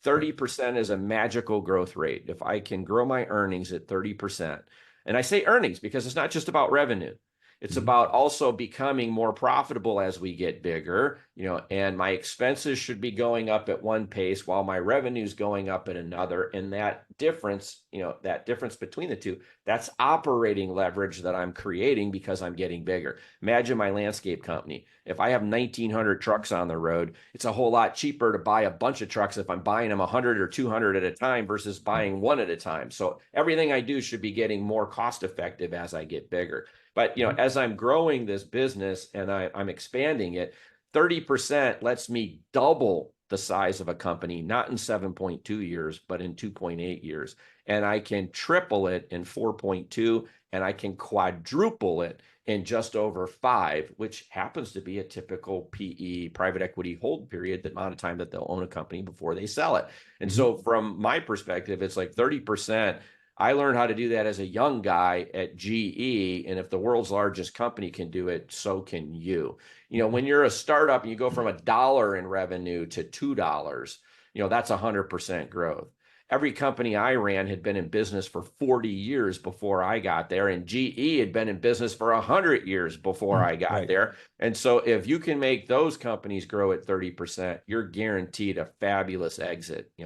30% is a magical growth rate. If I can grow my earnings at 30%, and I say earnings because it's not just about revenue. It's about also becoming more profitable as we get bigger, and my expenses should be going up at one pace while my revenue's going up at another. And that difference, that difference between the two, that's operating leverage that I'm creating because I'm getting bigger. Imagine my landscape company. If I have 1,900 trucks on the road, it's a whole lot cheaper to buy a bunch of trucks if I'm buying them 100 or 200 at a time versus buying one at a time. So everything I do should be getting more cost effective as I get bigger. But as I'm growing this business and I'm expanding it, 30% lets me double the size of a company, not in 7.2 years, but in 2.8 years. And I can triple it in 4.2, and I can quadruple it in just over 5, which happens to be a typical PE, private equity hold period, the amount of time that they'll own a company before they sell it. And so from my perspective, it's like 30%. I learned how to do that as a young guy at GE. And if the world's largest company can do it, so can you. When you're a startup and you go from $1 in revenue to $2, that's 100% growth. Every company I ran had been in business for 40 years before I got there, and GE had been in business for 100 years before I got there. And so if you can make those companies grow at 30%, you're guaranteed a fabulous exit.